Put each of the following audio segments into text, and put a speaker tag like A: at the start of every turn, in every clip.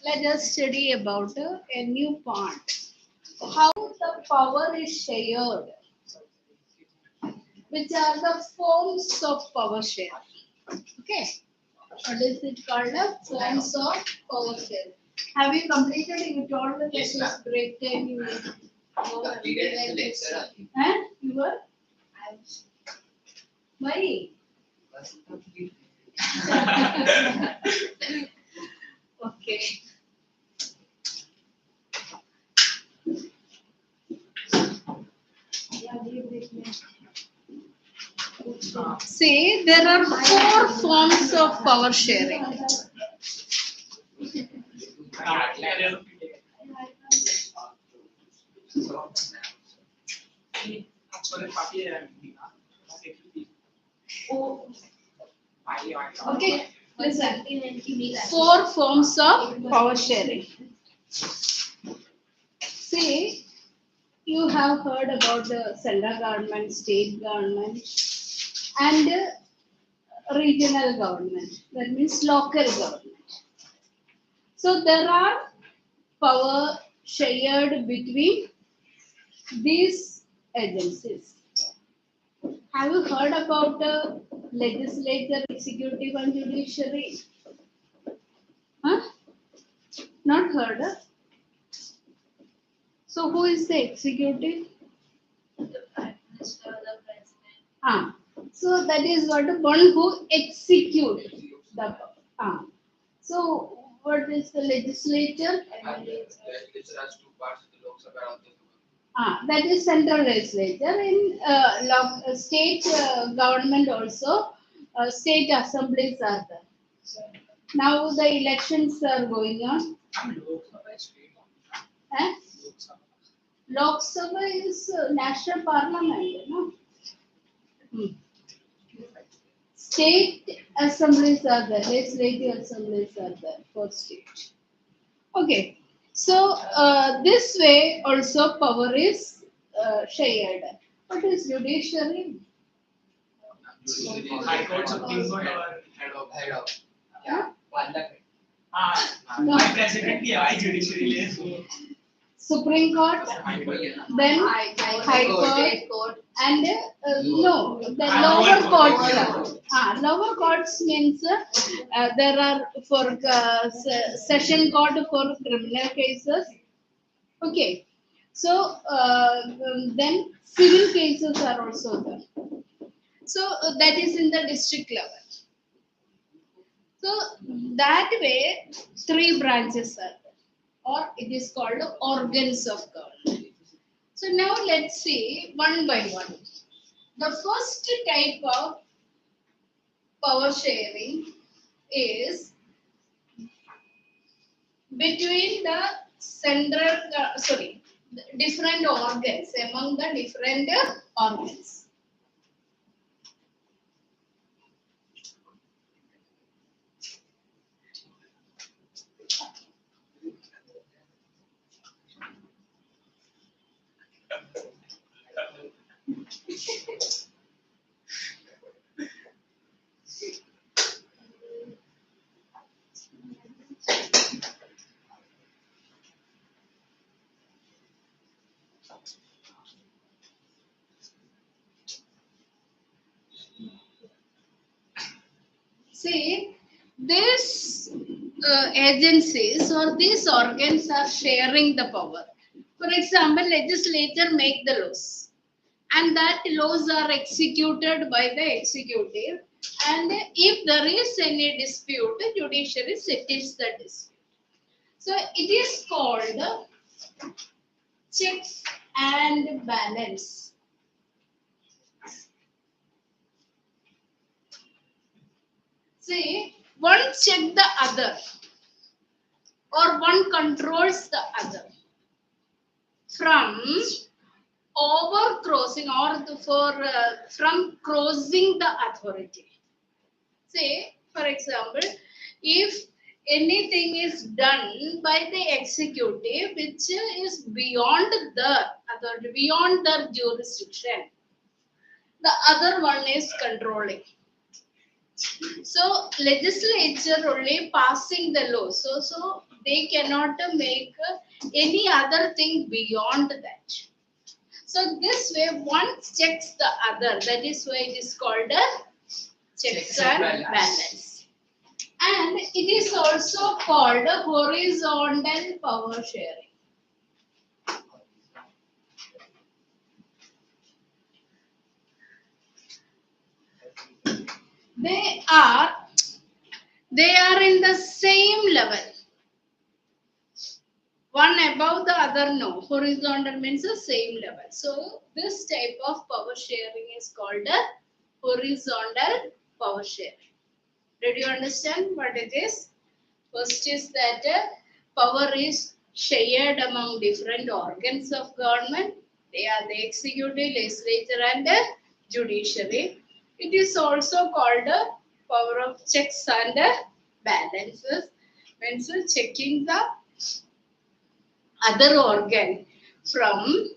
A: let us study about a new part. How the power is shared. Which are the forms of power sharing? Okay. What is it called? Forms of power sharing. Have you completed? You told that
B: Yes,
A: this break time you
B: completed the lecture.
A: And you were? Why? Okay. See, there are 4 forms of power sharing. Okay, listen. 4 forms of power sharing. See, you have heard about the central government, state government, and regional government. That means local government. So there are power shared between these agencies. Have you heard about the legislature, executive, and judiciary? Huh? Not heard? So who is the executive?
C: The Prime Minister, the President.
A: So that is what one who execute the So what is the legislature?
B: Legislature has 2 parts, the Lok Sabha and the
A: That is central legislature. In state government also, state assemblies are there. Now the elections are going on. Eh? Lok Sabha is national parliament, no? State assemblies are there, legislative assemblies are there for state. Okay, so this way also power is shared. What is judiciary?
D: High Court, Supreme Court, or
B: head of.
A: Yeah. No.
D: my president, yeah, judiciary.
A: Supreme Court, then High Court, and no, the lower courts. Lower courts means there are for session court for criminal cases. Okay, so then civil cases are also there. So that is in the district level. So that way, 3 branches are there, or it is called organs of government. So now let's see one by one. The first type of power sharing is between the different organs, among the different organs. See, these agencies or these organs are sharing the power. For example, legislature make the laws, and that laws are executed by the executive. And if there is any dispute, the judiciary settles the dispute. So it is called checks and balance. See, one check the other, or one controls the other from overcrossing or from crossing the authority. Say, for example, if anything is done by the executive which is beyond the authority, beyond their jurisdiction, the other one is controlling. So legislature only passing the law. So they cannot make any other thing beyond that. So this way one checks the other. That is why it is called a checks and balance. And it is also called a horizontal power sharing. They are in the same level. One above the other, no. Horizontal means the same level. So this type of power sharing is called a horizontal power sharing. Did you understand what it is? First is that power is shared among different organs of government. They are the executive, legislature, and judiciary. It is also called a power of checks and balances. Means checking the other organ from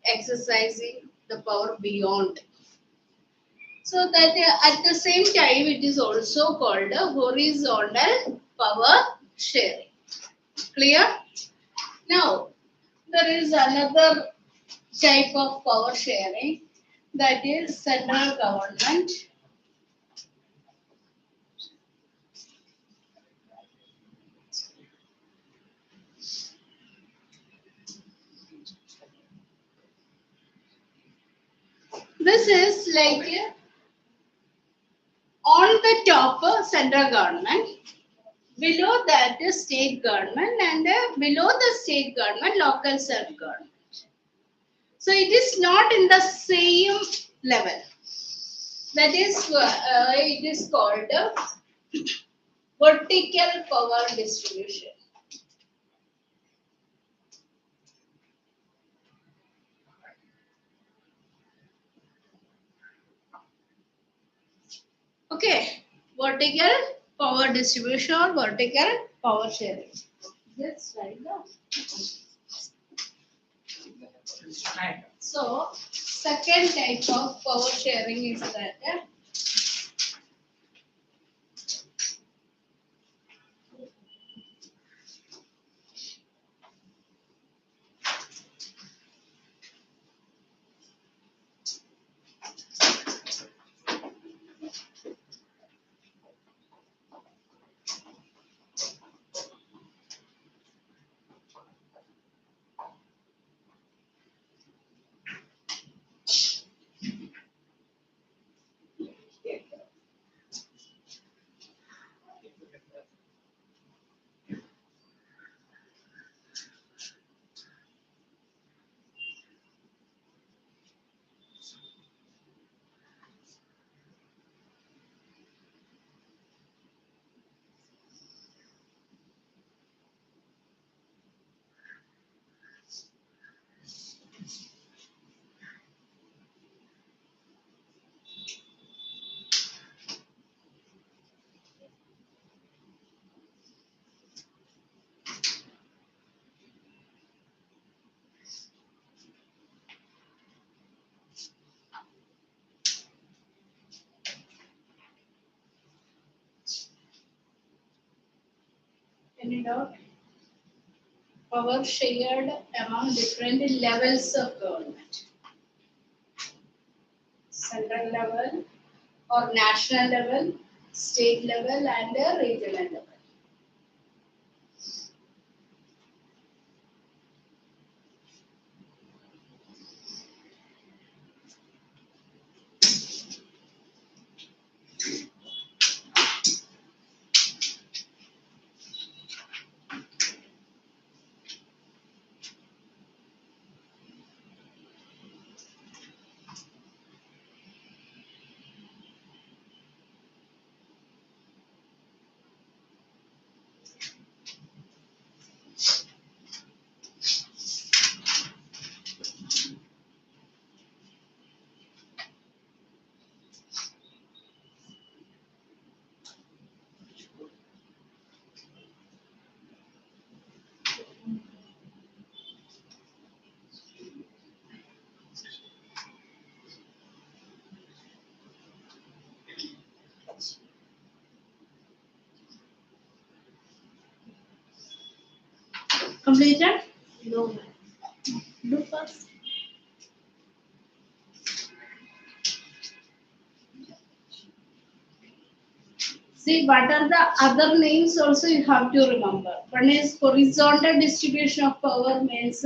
A: exercising the power beyond. So that at the same time it is also called a horizontal power sharing. Clear? Now there is another type of power sharing, that is central government. This is like on the top central government, below that is state government, and below the state government local self government. So it is not in the same level. That is it is called vertical power distribution. Okay, vertical power distribution or vertical power sharing. That's right now.
D: Right.
A: So, second type of power sharing is that any doubt? Power shared among different levels of government. Central level or national level, state level, and regional level. Completed?
C: No, ma'am.
A: Do first. See, what are the other names also you have to remember. One is horizontal distribution of power means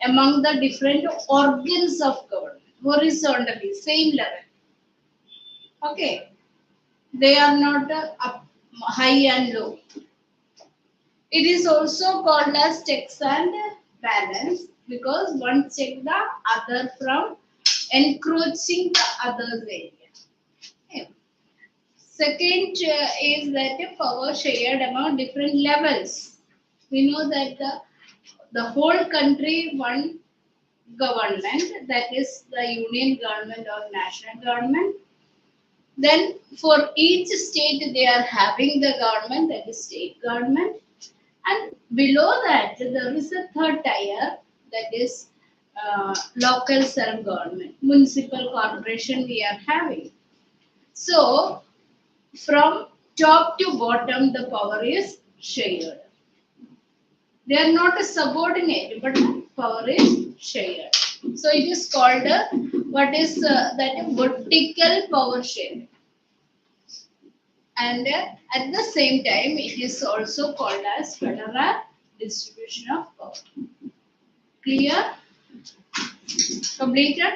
A: among the different organs of government. Horizontally, same level. Okay. They are not up, high and low. It is also called as checks and balance because one check the other from encroaching the other's area. Okay. Second is that power shared among different levels. We know that the whole country one government, that is the union government or national government. Then for each state they are having the government, that is state government. And below that there is a third tier, that is local self-government, municipal corporation we are having. So from top to bottom the power is shared. They are not a subordinate, but power is shared. So it is called what is that vertical power share. And at the same time, it is also called as federal distribution of power. Clear? Completed?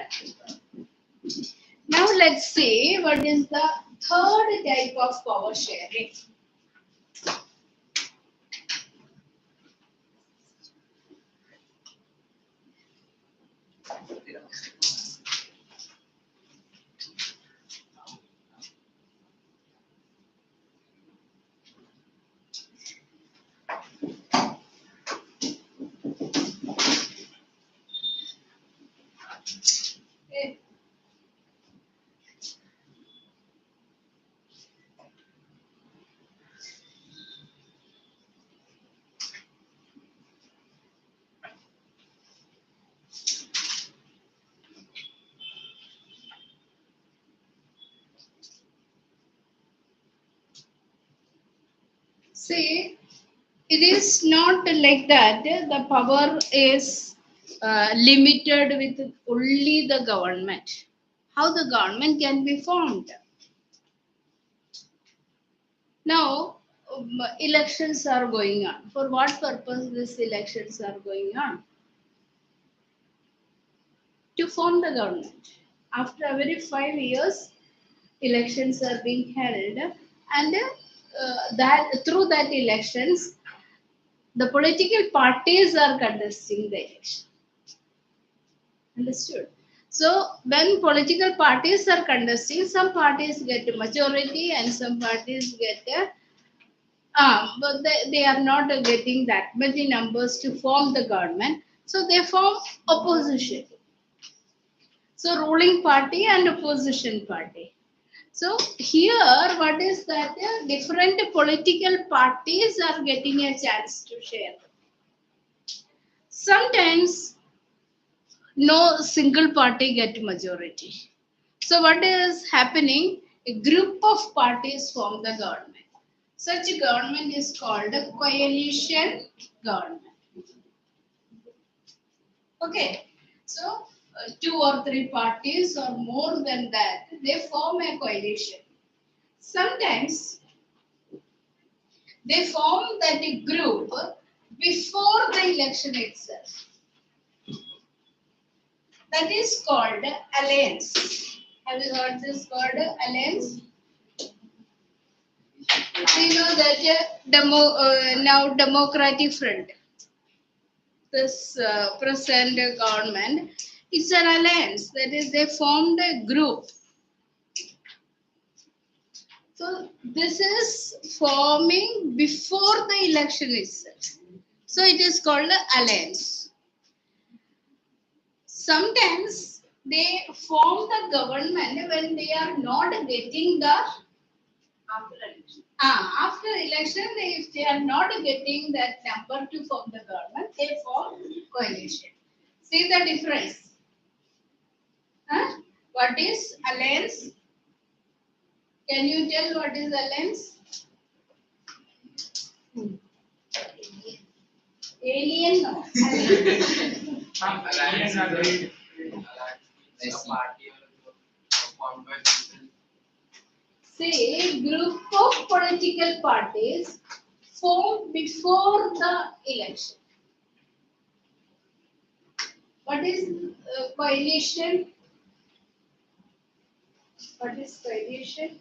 A: Now let's see what is the third type of power sharing. Okay. See, it is not like that. The power is limited with only the government. How the government can be formed? Now, elections are going on. For what purpose these elections are going on? To form the government. After every 5 years, elections are being held, and that through that elections, the political parties are contesting the election. Understood? So when political parties are contesting, some parties get a majority and some parties get a but they are not getting that many numbers to form the government. So they form opposition. So ruling party and opposition party. So here, what is that? Different political parties are getting a chance to share. Sometimes no single party get majority. So what is happening? A group of parties form the government. Such a government is called a coalition government. Okay. So two or three parties or more than that, they form a coalition. Sometimes they form that group before the election itself. That is called alliance. Have you heard this word alliance? We know that now Democratic Front, this present government, it's an alliance. That is, they formed a group. So this is forming before the election itself. So it is called alliance. Sometimes they form the government when they are not getting the after election, if they are not getting that number to form the government, they form coalition. See the difference? Huh? What is alliance? Can you tell what is alliance? Alien, no.
B: Alliance is a party or a group formed by people.
A: Say, group of political parties formed before the election. What is coalition? What is coalition?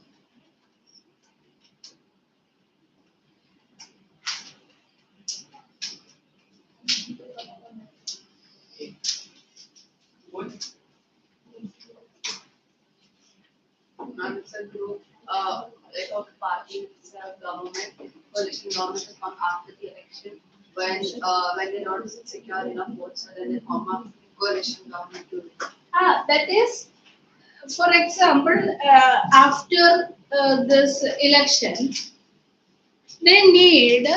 E: It's a group, like of parties, government, coalition government will come after the election when they're not secure enough votes, so then they form a coalition government to.
A: That is, for example, after this election, they need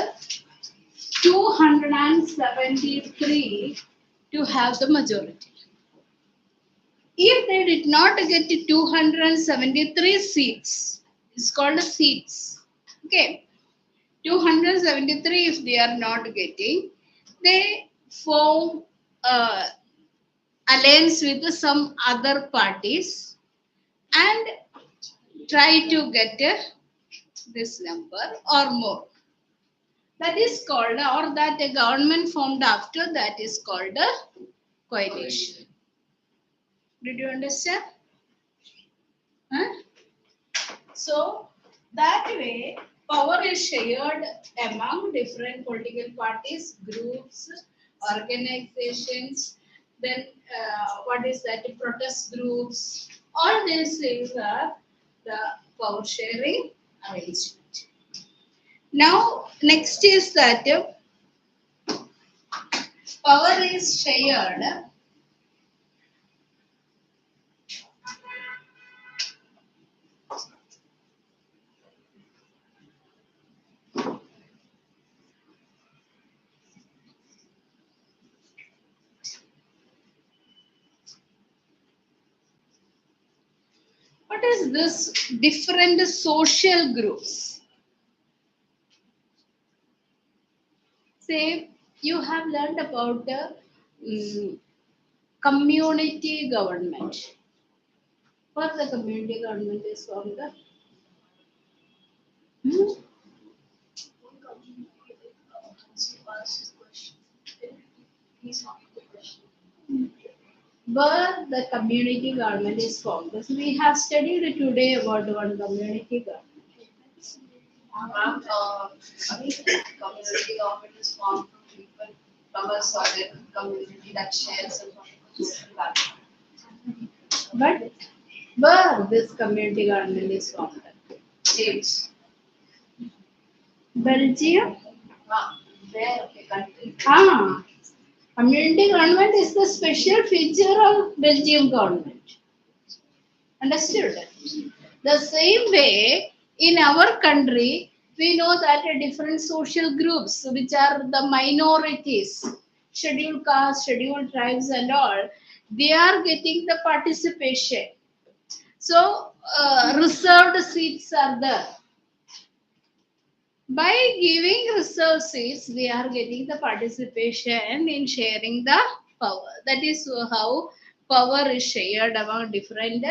A: 273 to have the majority. If they did not get 273 seats, it's called seats. Okay, 273 if they are not getting, they form alliance with some other parties and try to get this number or more. That is called, or that a government formed after that is called a coalition. Did you understand? Huh? So that way, power is shared among different political parties, groups, organizations. Then what is that? Protest groups. All these things are the power sharing arrangement. Now, next is that power is shared. What is this different social groups? Say you have learned about the community government. What the community government is formed? Hmm? But the community government is formed. So we have studied today about one community government.
E: Ma'am, I think community government is formed from people from a certain community that shares some social value.
A: But where this community government is formed?
E: States.
A: Belgium?
E: Where? Okay, country.
A: Community government is the special feature of Belgium government. Understood? The same way, in our country, we know that different social groups, which are the minorities, scheduled castes, scheduled tribes, and all, they are getting the participation. So, reserved seats are there. By giving reserved seats, they are getting the participation in sharing the power. That is how power is shared among different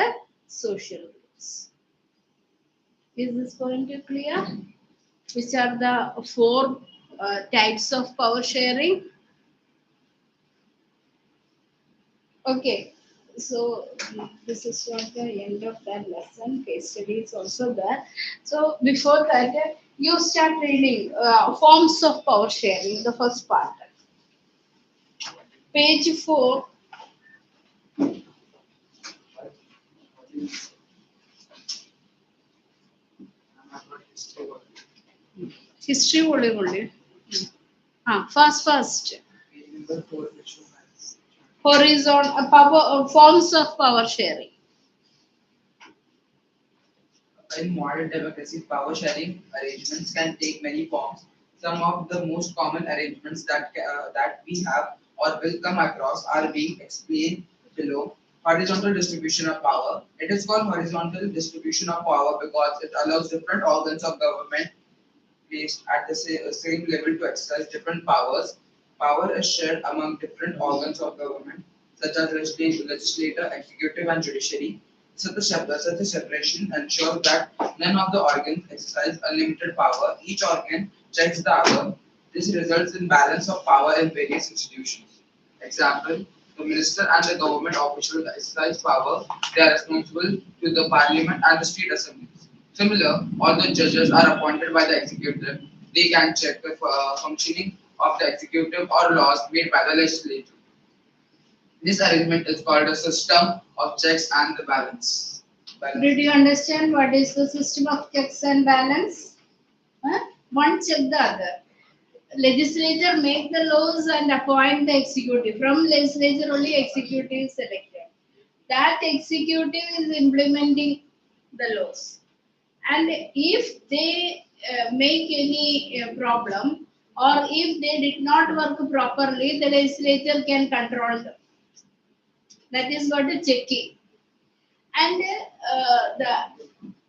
A: social groups. Is this point clear? Which are the four types of power sharing? Okay, so this is not the end of that lesson. Case study is also there. So before that, you start reading forms of power sharing, the first part. Page 4. History only. Fast. Horizontal power forms of power sharing.
D: In modern democracy, power sharing arrangements can take many forms. Some of the most common arrangements that we have or will come across are being explained below. Horizontal distribution of power. It is called horizontal distribution of power because it allows different organs of government placed at the same level to exercise different powers. Power is shared among different organs of government, such as legislature, executive, and judiciary. Such a separation ensures that none of the organs exercise unlimited power. Each organ checks the other. This results in balance of power in various institutions. Example: the minister and the government officials exercise power. They are responsible to the parliament and the state assemblies. Similar, although judges are appointed by the executive, they can check the functioning of the executive or laws made by the legislature. This arrangement is called a system of checks and the balance.
A: Did you understand what is the system of checks and balance? Huh? One check the other. Legislature make the laws and appoint the executive. From legislature only executive is selected. That executive is implementing the laws. And if they make any problem or if they did not work properly, the legislature can control them. That is what the checking. And the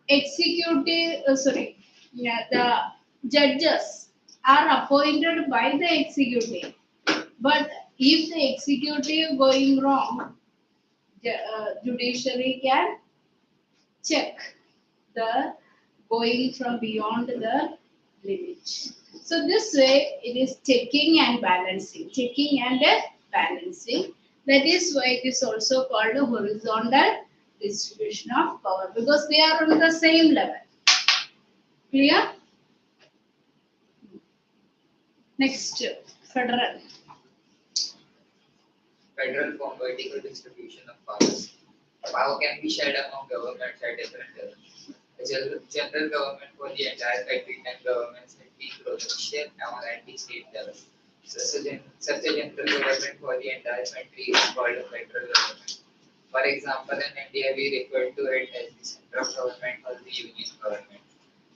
A: executive, yeah, the judges are appointed by the executive. But if the executive going wrong, judiciary can check the going from beyond the limit. So this way it is checking and balancing. Checking and balancing. That is why it is also called a horizontal distribution of power because they are on the same level. Clear? Next, federal.
B: Federal form vertical distribution of powers. Power can be shared among governments at different levels. The general government for the entire country and governments at the provincial and at the state level. Such a general government for the entire country is called a federal government. For example, in India, we refer to it as the central government or the union government.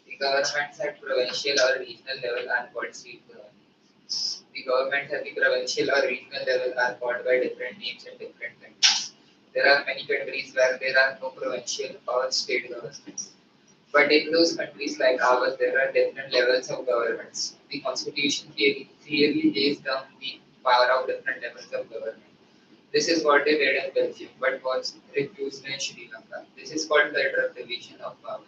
B: The governments at provincial or regional level are called state governments. The governments at the provincial or regional level are called by different names in different countries. There are many countries where there are no provincial or state governments. But in those countries like ours, there are different levels of governments. The constitution clearly lays down the power of different levels of government. This is what they did in Belgium, but was refused in Sri Lanka. This is called federal division of power.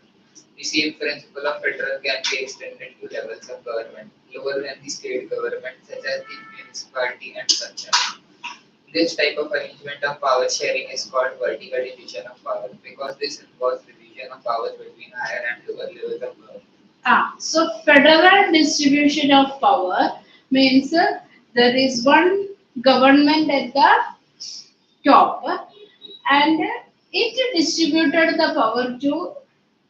B: The same principle of federal can be extended to levels of government lower than the state government, such as the municipality and such. This type of arrangement of power sharing is called vertical division of power because this involves division of powers between higher and lower levels of government.
A: So federal distribution of power means there is one government at the top and it distributed the power to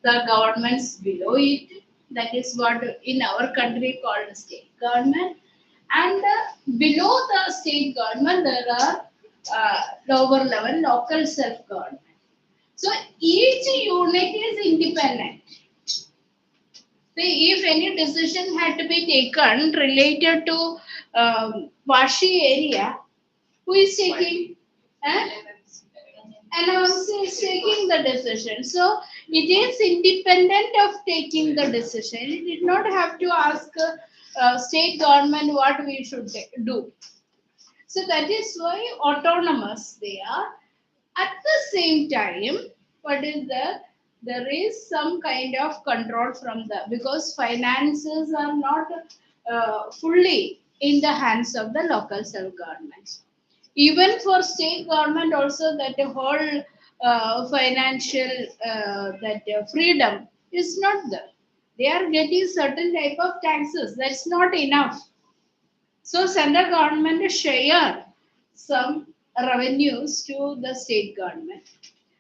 A: the governments below it. That is what in our country called state government. And below the state government, there are lower level local self government. So each unit is independent. See, if any decision had to be taken related to Vashi area, who is taking? NMC is taking the decision. So it is independent of taking the decision. It did not have to ask state government what we should do. So that is why autonomous they are. At the same time, what is there is some kind of control from the because finances are not fully in the hands of the local self governments. Even for state government also that whole financial freedom is not there. They are getting certain type of taxes. That's not enough. So central government share some revenues to the state government.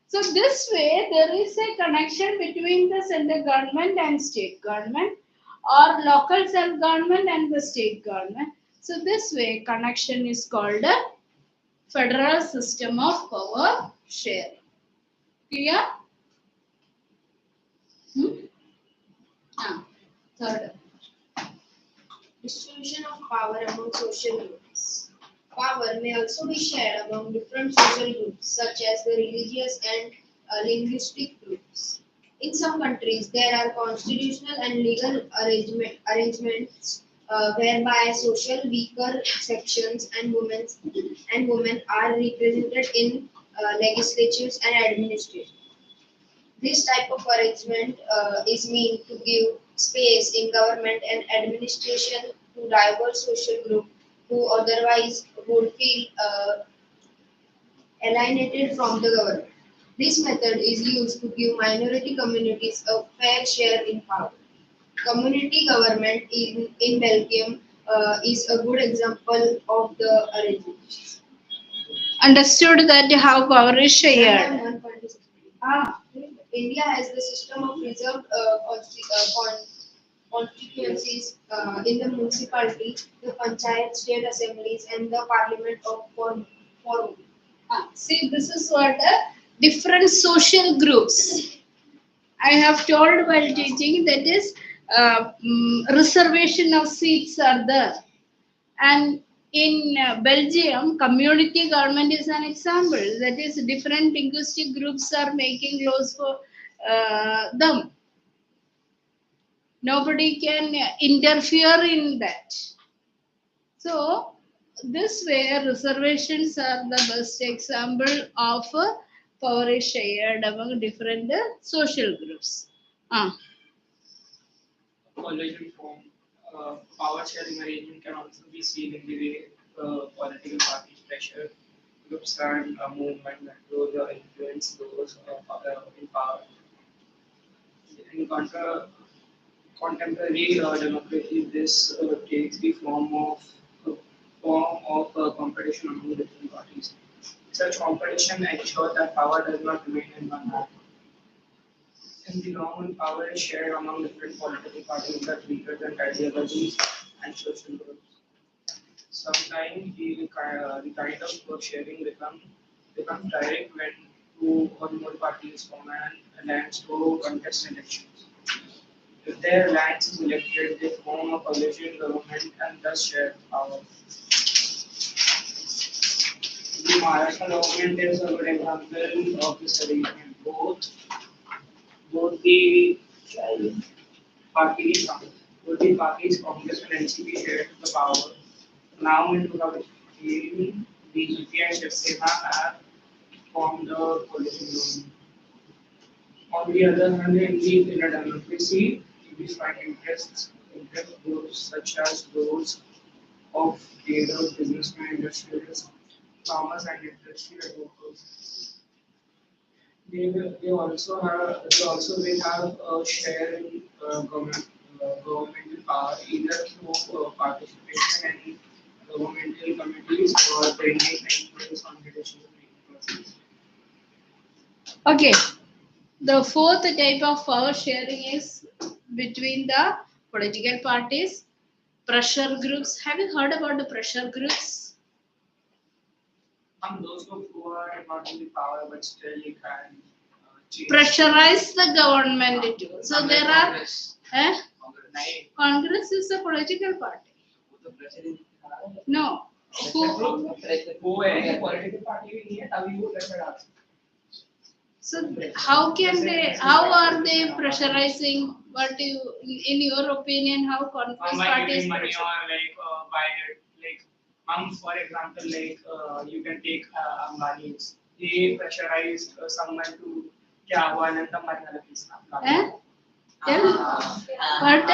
A: So this way there is a connection between the central government and state government or local self-government and the state government. So this way connection is called a federal system of power sharing. Clear? Third.
F: Distribution of power among social groups. Power may also be shared among different social groups, such as the religious and linguistic groups. In some countries, there are constitutional and legal arrangements whereby social weaker sections and women are represented in legislatures and administration. This type of arrangement is meant to give space in government and administration to diverse social groups who otherwise would feel alienated from the government. This method is used to give minority communities a fair share in power. Community government in Belgium is a good example of the arrangement.
A: Understood that how power is
F: I
A: shared.
F: have one point to say.
A: Ah,
F: India has the system of reserved constituencies in the municipality, the panchayat, state assemblies, and the parliament of for
A: see, this is what different social groups. I have told while teaching that is reservation of seats are there. And in Belgium, community government is an example. That is, different linguistic groups are making laws for them. Nobody can interfere in that. So, this way, reservations are the best example of power is shared among different social groups. Ah.
G: Coalition form. Power sharing arrangement can also be seen in the way political parties pressure groups and a movement that grows or influence those in power. In contemporary democracy, this takes the form of competition among different parties. Such competition ensures that power does not remain in one hand. In the long run, power is shared among different political parties that represent ideologies and social groups. Sometimes the kind of work sharing becomes direct when two or more parties form an alliance to contest elections. If their alliance is elected, they form a coalition government and thus share power. The Maharashtra government is a good example of this arrangement. Both the parties, both the parties, Congress and NCP shared the power. Now in 2015, BJP and Shiv Sena have formed a coalition government. On the other hand, in a democracy, we find interest groups such as those of traders, businessmen, industrialists, farmers, and industrial workers. They also will have a share in governmental power either through participation in governmental committees or training and influence on the decision making process.
A: Okay. The fourth type of power sharing is between the political parties, pressure groups. Have you heard about the pressure groups?
G: Those who are not in the power but still can change.
A: Pressurize the government too. So there are eh?
G: Nine.
A: Congress is a political party. No.
G: वो है political party भी नहीं है तभी वो pressure डालते हैं.
A: So how are they pressurizing? What do you, in your opinion, how Congress
G: By
A: party is
G: giving money or
A: pressurizing?
G: by for example you can take Ambani's. They pressurized someone to क्या हुआ अनंत मरने लगी इसका.
A: Eh? Tell. What?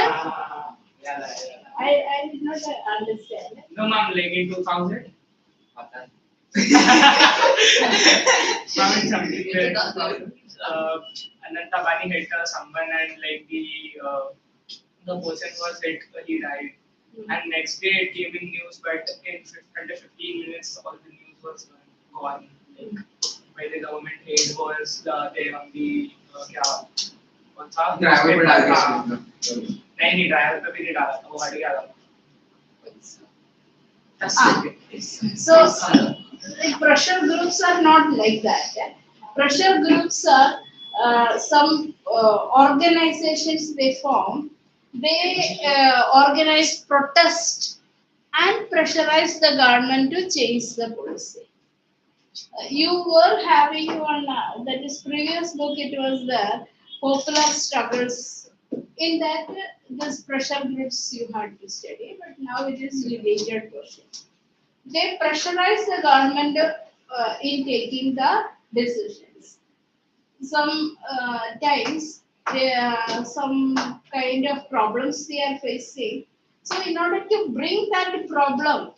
A: I did not understand.
G: No ma'am, like in 2000. Something where Ananta Bani hit someone and like the person was hit, he died. And next day it came in news, but under 15 minutes all the news was gone. Like by the government aid was there on the कौन सा
D: driver पे डाल दिया.
G: नहीं driver पे भी नहीं डाला था, वो हट गया था.
A: So pressure groups are not like that. Pressure groups are some organizations they form. They organize protest and pressurize the government to change the policy. You were having one that is previous book. It was there, popular struggles In that, this pressure groups you had to study, but now it is related portion. They pressurize the government in taking the decisions. Some times, some kind of problems they are facing. So, in order to bring that problem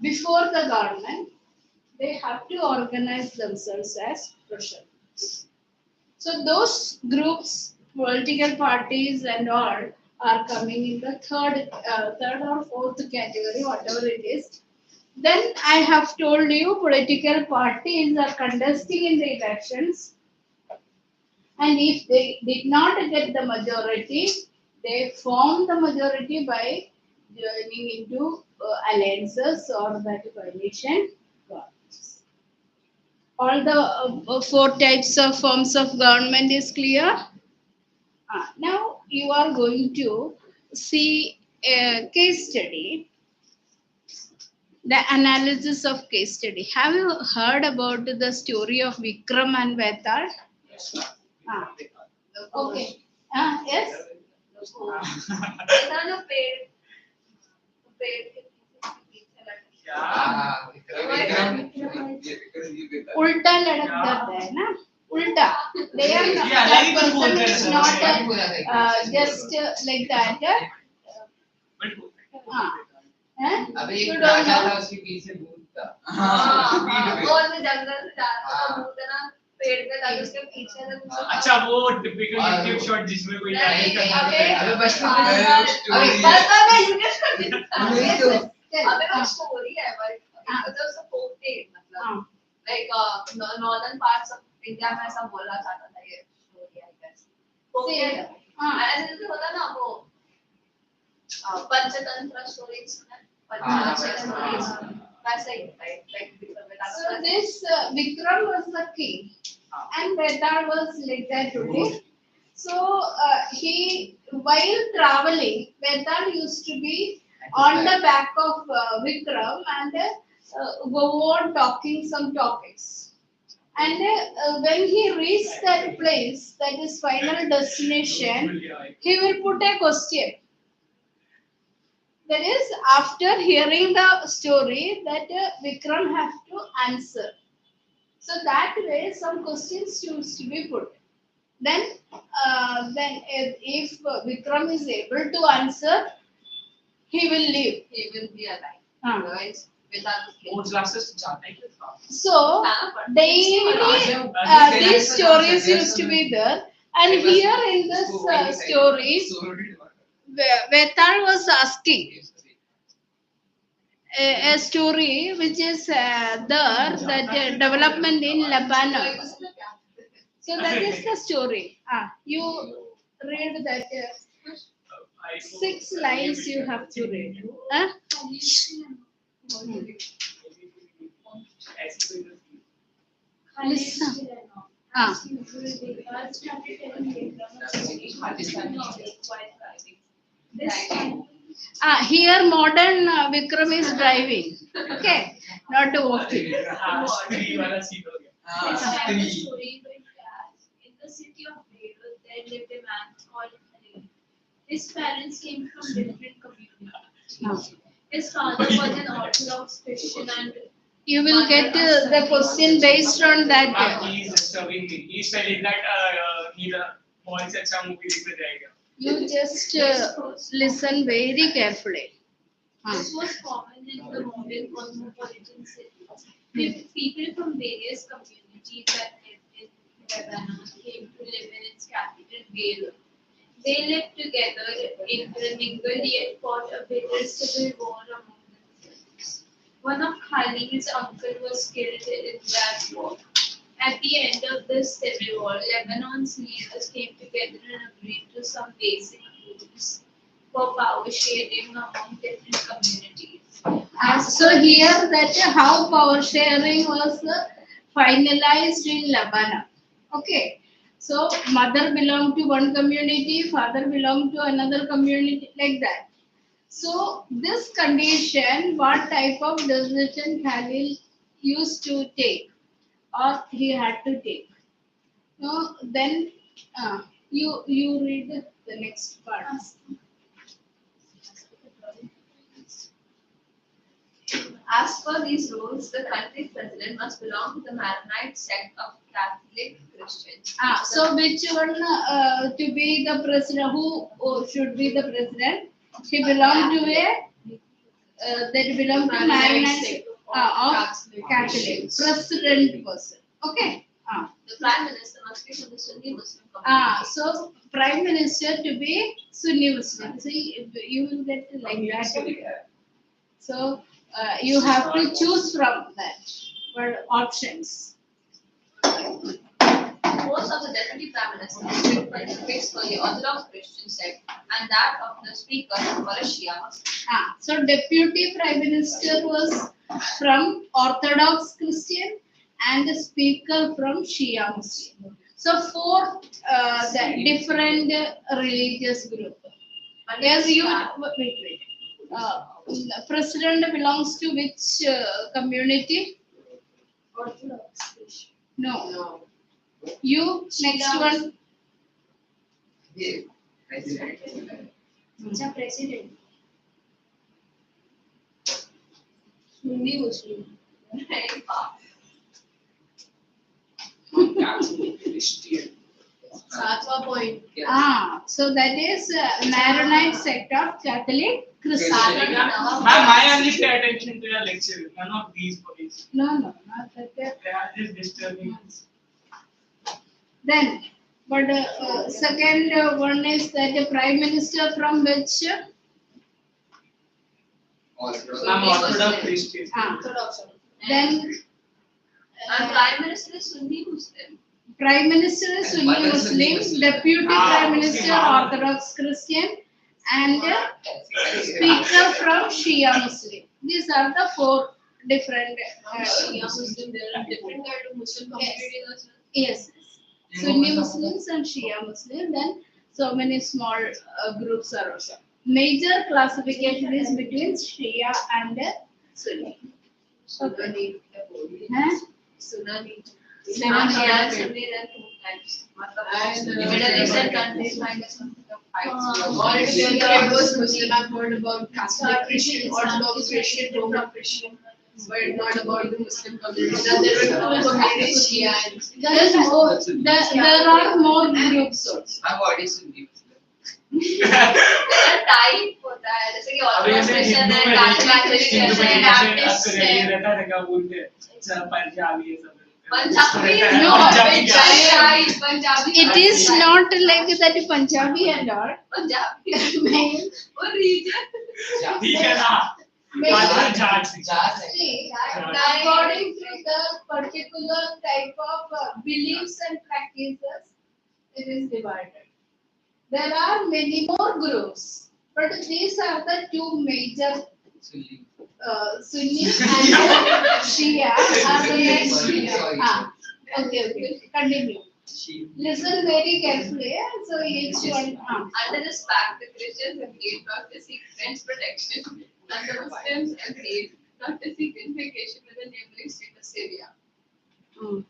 A: before the government, they have to organize themselves as pressure groups. So those groups, political parties and all, are coming in the third or fourth category, whatever it is. Then I have told you political parties are contesting in the elections, and if they did not get the majority, they form the majority by joining into alliances or that coalition governments. All the four types of forms of government is clear. Now you are going to see a case study, the analysis of case study. Have you heard about the story of Vikram and Vetal? Ah, okay. Yes.
E: इतना जो पेड़ के पीछे लटके
A: उल्टा लटक जाता है ना, उल्टा. They are not, that person is not just like that.
B: अबे
A: You
B: एक
A: don't
B: राजा
A: know.
B: था उसके पीछे भूत था
E: और मैं जंगल से जा रहा था, भूत है ना पेड़ पे लगे उसके पीछे से कुछ
G: अच्छा वो टिपिकल यूट्यूब शॉट जिसमें कोई
E: नहीं,
G: डायरेक्ट करता
E: अबे,
G: है
B: अबे बस
E: अबे वो स्टोरी है बट मतलब सपोर्ट मतलब like northern parts of India में ऐसा बोला जाता था ये स्टोरी आई गेस ऐसे जैसे होता ना वो पंचतंत्र स्टोरीज पंचतंत्र स्टोरीज वैसे ही like
A: So this Vikram was the king, and Vetal was like that only. So he, while traveling, Vetal used to be on the back of Vikram and go on talking some topics. And when he reached that place, that is final destination, he will put a question. That is, after hearing the story, that Vikram has to answer. So that way, some questions used to be put. Then if Vikram is able to answer, he will live.
E: he will be alive
A: हाँ.
E: otherwise without
G: वो classes जाते हैं क्या?
A: So daily these stories used to be there, and here in this story, Vetal was asking a story which is there, that development in Lebanon. So that is the story. You read that 6 lines you have to read. Listen. Here modern Vikram is driving. Okay, not walking.
G: स्त्री वाला scene हो गया
C: This kind of story going as in the city of Beirut, there lived a man called Khalil. His parents came from different communities. His father was an Orthodox Christian and
A: You will get the question based on that.
G: he is disturbing me. He is telling that बहुत से अच्छा movie दिख जाएगा.
A: You just listen very carefully.
C: this was common in the modern cosmopolitan cities. People from various communities that lived in Lebanon came to live in its capital, Beirut. They lived together, intermingled, yet fought a bitter civil war among themselves. One of Khalid's uncle was killed in that war. At the end of this civil war, Lebanon's leaders came together and agreed to some basic rules for power sharing among different communities.
A: So here that how power sharing was finalized in Lebanon. Okay. So mother belonged to one community, father belonged to another community, like that. So this condition, what type of decision Khalil used to take or he had to take? No, then You read the next part.
E: As per these rules, the country's president must belong to the Maronite sect of Catholic Christians.
A: So which one to be the president? Who should be the president? He belong to a that belong to Maronite of Catholic president person. Okay.
E: The prime minister must be from the Sunni Muslim community.
A: So prime minister to be Sunni Muslim. See, you will get like that. So you have to choose from that for options.
E: The post of the deputy prime minister is fixed for the Orthodox Christian sect and that of the speaker for a Shia Muslim.
A: So deputy prime minister was from Orthodox Christian and the speaker from Shia Muslim. So four the different religious group. As you wait. President belongs to which community?
E: Orthodox Christian.
A: No. You next one.
B: Yeah, president.
F: It's a president.
E: Sunni Muslim.
G: Catholic Christian.
E: Satwa point.
A: So that is Maronite sect of Catholic Christian.
G: Ma'am, I only pay attention to your lecture, none of these bodies.
A: No, not that.
G: They are just disturbing.
A: Then, but second one is that the prime minister from which?
G: Ma'am, Orthodox Christian.
E: Orthodox.
A: Then
E: And prime minister is Sunni Muslim.
A: prime minister is Sunni
B: Mother Sunni
A: Muslim,
B: Muslim.
A: deputy prime minister Orthodox Christian, and speaker from Shia Muslim. These are the four different.
E: Shia Muslim, there are different kind of Muslim communities as well.
A: Yes, Sunni Muslims and Shia Muslims. Then so many small groups are also. Major classification is between Shia and Sunni.
E: Sunni.
A: Huh?
E: Sunni.
A: Seven
E: Shia and
A: types.
E: Sunni, there are two types.
C: And,
E: Middle Eastern countries find a something of
C: All Indian was Muslim. I've heard about Catholic Christian, Orthodox Christian, Roman Christian, but not about the Muslim community. And there were two communities, Shia and
A: There are more groups also.
B: My body is Sunni Muslim.
E: there are type होता है जैसे कि Orthodox Christian है, Catholic Christian है, Baptist है,
G: Punjabi
E: Punjabi
A: No,
E: Punjabi
A: It is not like that Punjabi and all.
E: Punjabi
A: Main-
E: or region
G: ठीक है ना
A: main-
G: Jat
A: See, according to the particular type of beliefs and practices, it is divided. There are many more groups, but these are the two major
B: Sunni.
A: Sunni and Shia are the next.
B: Sorry.
A: Okay, continue.
B: She.
A: Listen very carefully. So each one.
E: under this pact the Christians agreed not to seek French protection and the Muslims agreed not to seek unification with the neighboring state of Syria.
A: You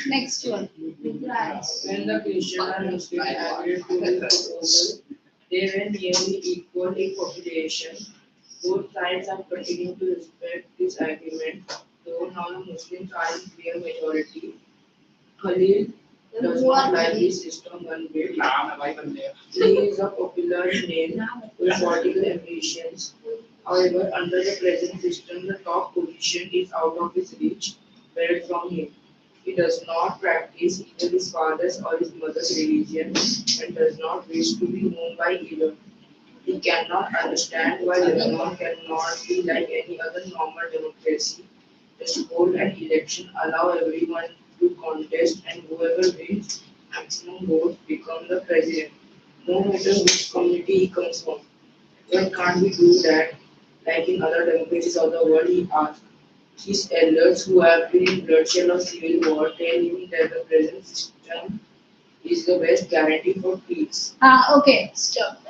A: next one.
D: When the Christian and Muslim agreed to the proposal, they were nearly equal in population. Both sides are continuing to respect this agreement, though now the Muslims are in clear majority. Khalil does not like this system one bit. He is a popular name with political ambitions. However, under the present system, the top position is out of his reach, buried from him. He does not practice either his father's or his mother's religion and does not wish to be known by either. He cannot understand why Lebanon cannot be like any other normal democracy. Just hold an election, allow everyone to contest, and whoever wins maximum votes become the president, no matter which community he comes from. Why can't we do that like in other democracies of the world? He asked. His elders, who have been in bloodshed or civil war, tell him that the present system is the best guarantee for peace.
A: Okay, stop.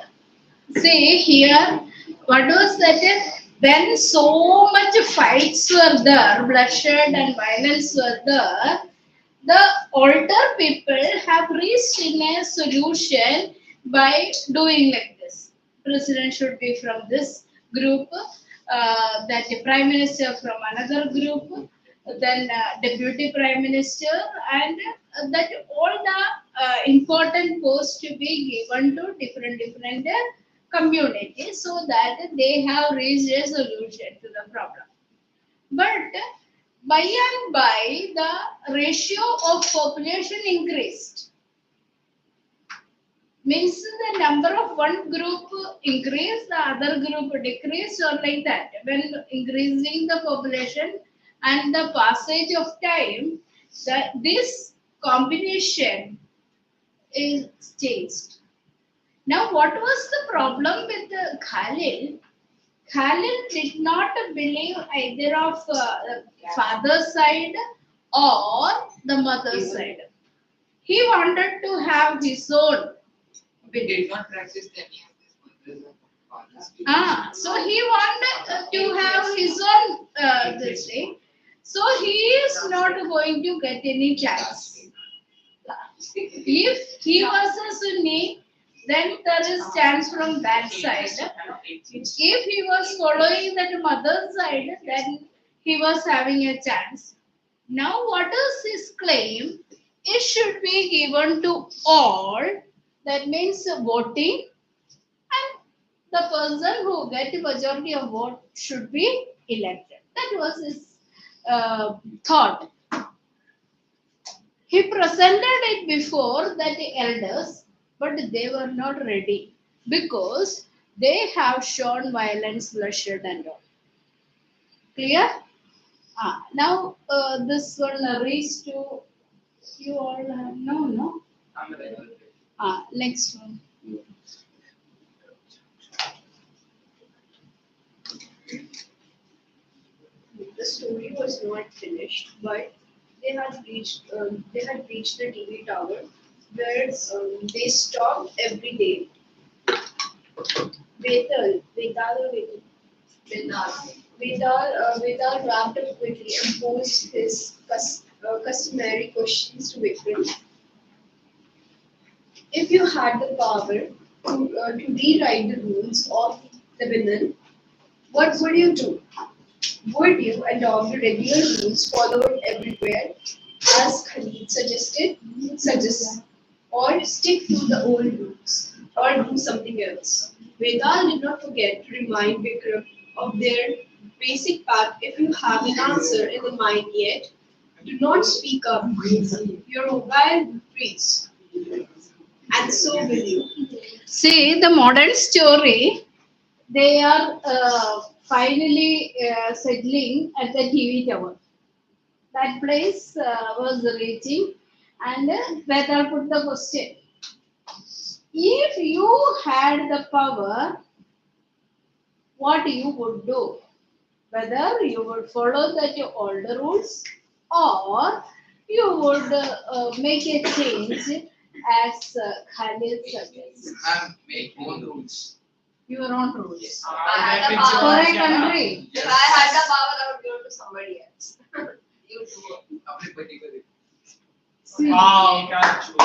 A: See here, what was that? When so much fights were there, bloodshed and violence were there, The older people have reached in a solution by doing like this. President should be from this group, that the prime minister from another group, then deputy prime minister, and that all the important posts to be given to different communities, so that they have reached a solution to the problem. But by and by, the ratio of population increased. Means the number of one group increased, the other group decreased, or like that. When increasing the population and the passage of time, this combination is changed. Now, what was the problem with Khalil? Khalil did not believe either of father's side or the mother's side. He wanted to have his own
B: We did
A: belief.
B: not practice any of this mothers and fathers.
A: So he wanted to have his own this thing. So he is not going to get any chance. If he was a Sunni, then there is chance from that side. If he was following that mother's side, then he was having a chance. Now, what is his claim? It should be given to all. That means voting, and the person who get majority of vote should be elected. That was his thought. He presented it before that elders, but they were not ready because they have shown violence, bloodshed, and all. Clear? Now this one reached to you all have no.
D: I'm available.
A: Next one.
F: The story was not finished, but they had reached the TV tower where they stopped every day. Vedal or Vedal wrapped up quickly and posed his customary questions to Vikram. If you had the power to rewrite the rules of the Lebanon, what would you do? Would you adopt the regular rules followed everywhere, as Khalid suggests, or stick to the old rules, or do something else? Vedal did not forget to remind Vikram of their basic pact. If you have an answer in the mind yet, do not speak up. Your mobile will freeze, and so will you.
A: See the modern story. They are finally settling at the TV tower. That place was reaching, and Vedal put the question: if you had the power, what you would do? Whether you would follow that older rules, or you would make a change as Khalid suggests.
D: Ma'am, make own rules.
A: Your own rules.
E: I had the
A: For
E: power.
A: a country.
E: If I had the power, I would give it to somebody else. You too.
D: अपने पति को दे.
A: See,
G: Wow, that's true.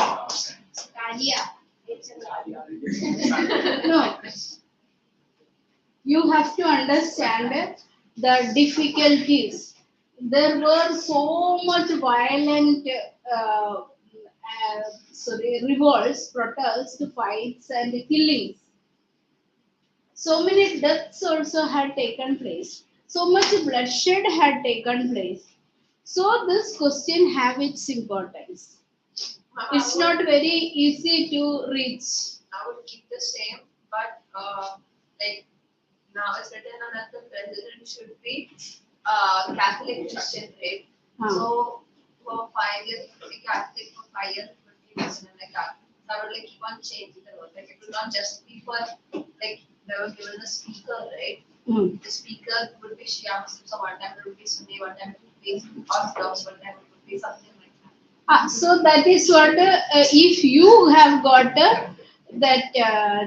F: Talia. It's a
A: no, you have to understand the difficulties. There were so much violent revolts, protests, fights, and killings. So many deaths also had taken place. So much bloodshed had taken place. So this question have its importance. It's not very easy to reach.
E: I would keep the same, but like now it's written on that the president should be Catholic Christian, right?
A: Huh.
E: So for 5 years it would be Catholic, for 5 years it would be Muslim, like that. So I would like keep on changing the word. Like it will not just be for like they were given the speaker, right?
A: Hmm.
E: The speaker would be Shia Muslim, so one time it would be Sunni, one time it would be Orthodox, one time it would be something like that.
A: So that is what if you have got that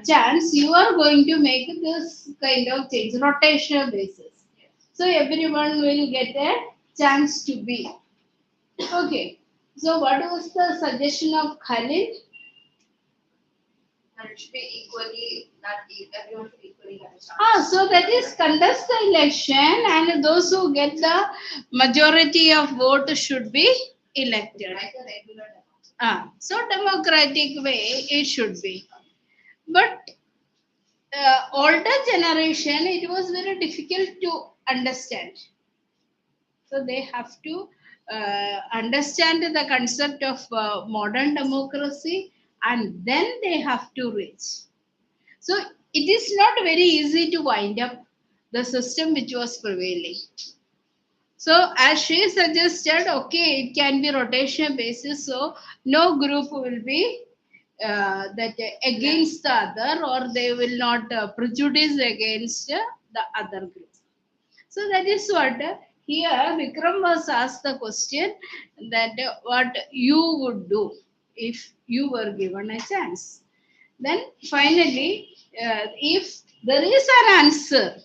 A: chance, you are going to make this kind of change, rotational basis. So everyone will get a chance to be. Okay. So what was the suggestion of Khalid?
E: And it should be equally, everyone should equally have a chance.
A: So that is contest the election and those who get the majority of vote should be elected.
E: Like a regular democracy.
A: So democratic way it should be. But older generation, it was very difficult to understand. So they have to understand the concept of modern democracy and then they have to reach. So it is not very easy to wind up the system which was prevailing. So as she suggested, okay, it can be rotational basis, so no group will be that against the other, or they will not prejudice against the other group. So that is what here Vikram was asked the question that what you would do if you were given a chance. Then finally, if there is an answer,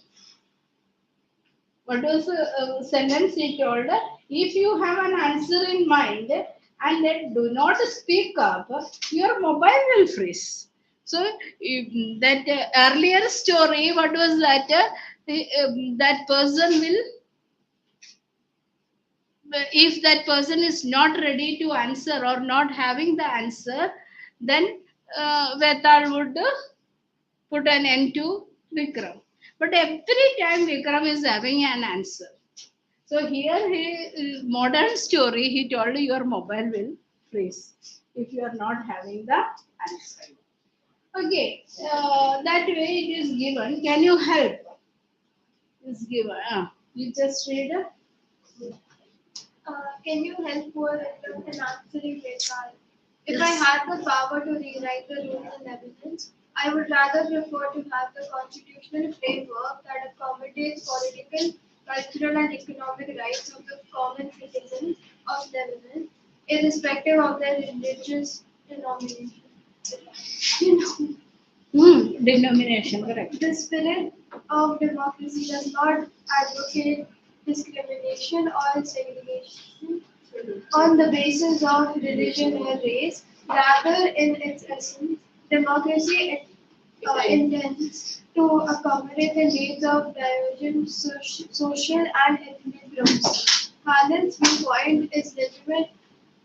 A: what was the sentence he told? If you have an answer in mind and then do not speak up, your mobile will freeze. So that earlier story, what was that? That person will, if that person is not ready to answer or not having the answer, then Vetal would put an end to Vikram. But every time Vikram is having an answer. So here, modern story, he told your mobile will freeze if you are not having the answer. Okay, that way it is given. Can you help? Is given. You just read.
C: Can you help poor victims in answering their call? If I had the power to rewrite the rules and evidence, I would rather prefer to have the constitutional framework that accommodates political, cultural, and economic rights of the common citizens of Lebanon, irrespective of their religious denomination.
A: Denomination, correct.
C: The spirit of democracy does not advocate discrimination or segregation on the basis of religion or race. Rather, in its essence, democracy intends to accommodate the needs of divergent social and ethnic groups. Khalid's viewpoint is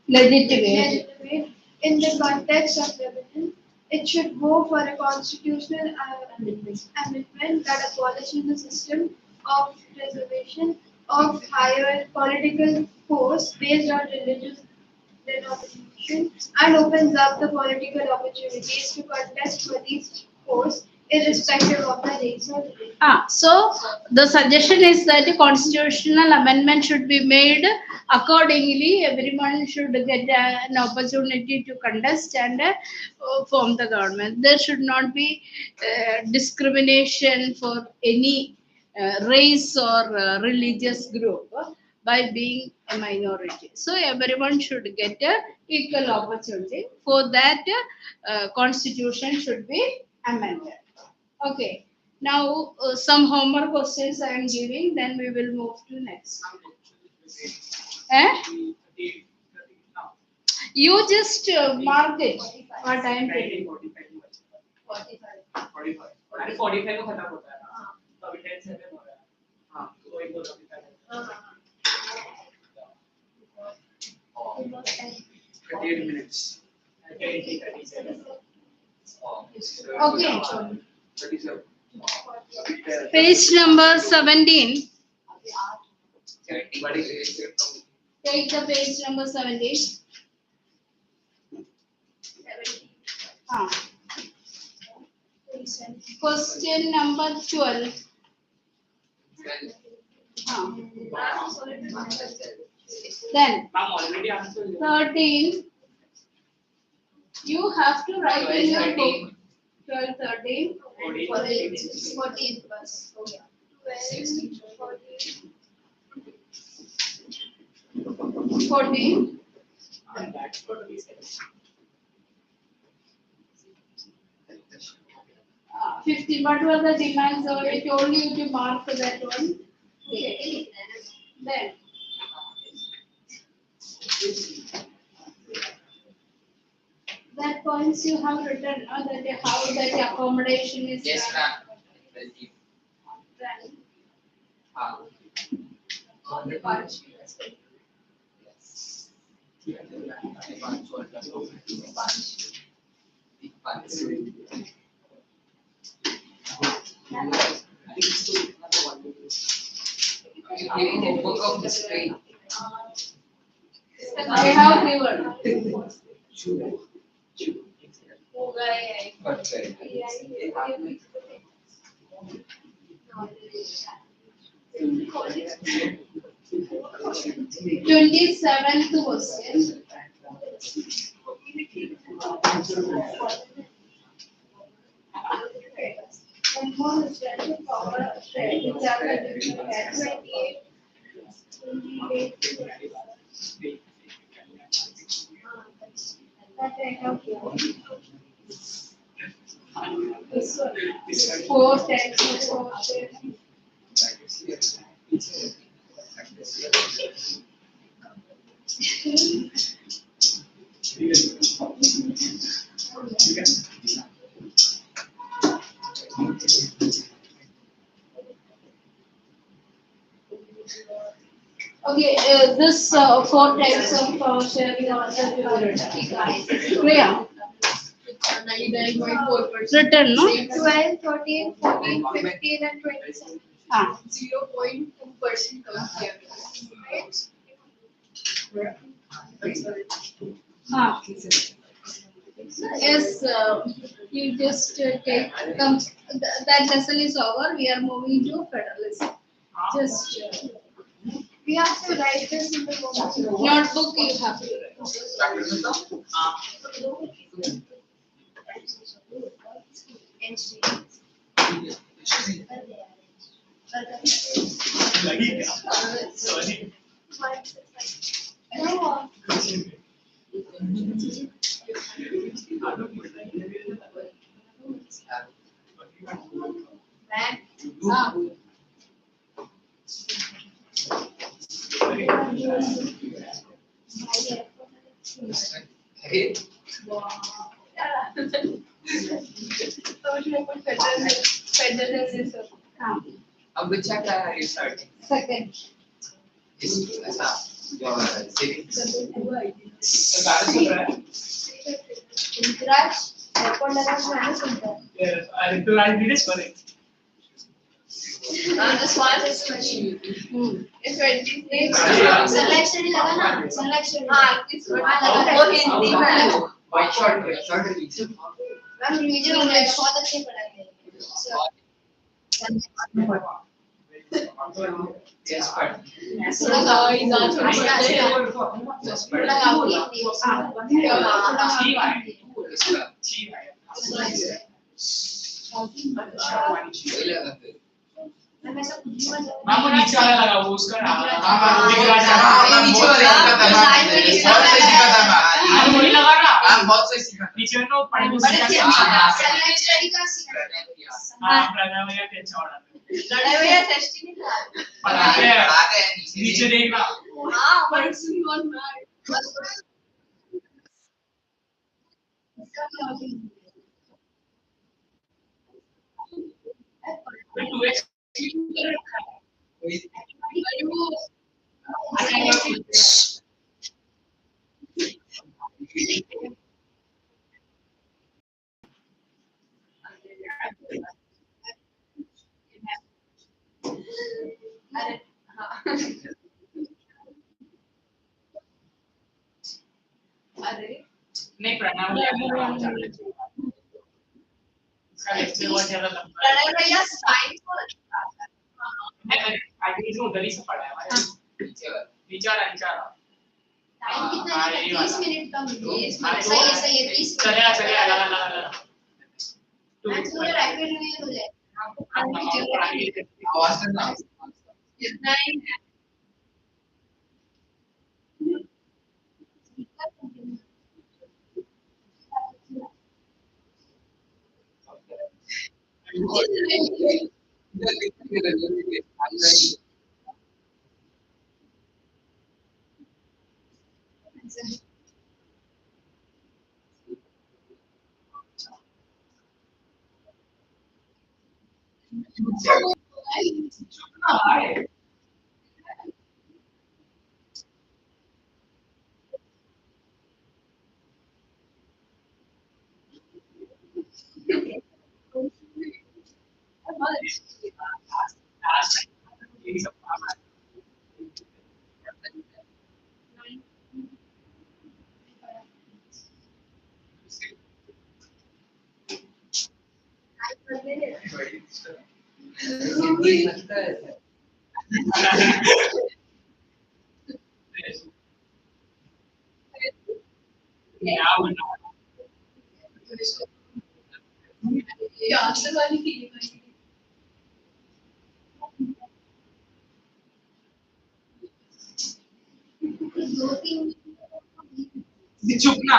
C: legitimate in the context of Lebanon. It should go for a constitutional amendment that abolishes the system of reservation of higher political force based on religious denomination and opens up the political opportunities to contest for these posts irrespective of the race or religion.
A: So the suggestion is that a constitutional amendment should be made accordingly. Everyone should get an opportunity to contest and form the government. There should not be discrimination for any race or religious group by being a minority. So everyone should get a equal opportunity. For that, constitution should be amended. Okay. Now some homework questions I am giving. Then we will move to next. Eh? You just mark it. What I am telling.
G: 45 अरे 45 को खत्म होता है ना तो अभी 10 second हो रहा है हां तो एक दो 38 minutes.
A: Okay.
G: 37.
A: Page number 17.
B: 70 what is related from
A: Take the page number 17. Question number 12. Then
G: Ma'am already answered.
A: 13. You have to write in your book. 12, 13.
C: 14 plus. 12, 14.
A: 14.
G: And that's going to be 7.
A: 15. What were the demands? So I told you to mark that one. Okay. Then That points you have written that how that accommodation is
B: Yes,
A: done.
B: ma'am. Well, ah,
E: All the parts.
B: yes. Big parts. You giving homework of history.
A: I have given.
B: Okay.
A: 27th question. One more is that the power of trade, which are the different types. 28. That I have given. This one. 4 types of power trade. Okay, this 4 types of power sharing also given. Priya, written, no?
F: 12, 13, 14, 15, and 27.
A: Ah.
E: 0.2% comes here.
A: Ah. Yes, you just take that lesson is over. We are moving to federalism. Just
F: We have to write this in the notebook.
A: notebook you have to write.
F: No.
A: Ah.
B: Hey,
A: Ah.
B: अब which chapter are you starting?
A: Second.
B: ऐसा your civics.
F: Raj, record level minus under.
E: The small estimation.
A: Hmm.
E: 28.
F: Sunlight study लगा ना? Sunlight study.
E: हाँ, it's good. वो हिंदी में है।
B: White short revision.
F: Ma'am revision हो जाएगा बहुत अच्छे पढ़ाएंगे सर
B: Just part.
E: थोड़ा गाइस आज थोड़ा
B: Just
E: थोड़ा
B: part.
F: मैम ऐसा कुछ भी मत
H: वो नीचे वाला लगा वो उसका वही लगा ना
B: बहुत सही सीखा
H: नीचे में तो पढ़ने को
F: सनलाइट स्टडी का
H: हाँ प्रणव भैया के अच्छा पढ़ाते
E: लड़ाई भैया टेस्ट नहीं था
H: पढ़ाते हैं नीचे देखना
E: हाँ but it's not bad
H: तो 2x
E: अरे हाँ अरे
H: नहीं प्रणव भैया उसका लेक्चर बहुत ज्यादा लंबा
E: लड़ाई भैया साइंस को
H: है आगे जो उधर ही से पढ़ा है हमारे नीचे वाला
F: टाइम कितना है 30 मिनट का मुझे सही है 30
H: चलेगा चलेगा लगा लगा लगा
F: मैम पूरा रैपिड रिवीजन हो जाएगा
B: आवाज करना
E: कितना ही है
C: Yeah, the one feeling.
D: चुप ना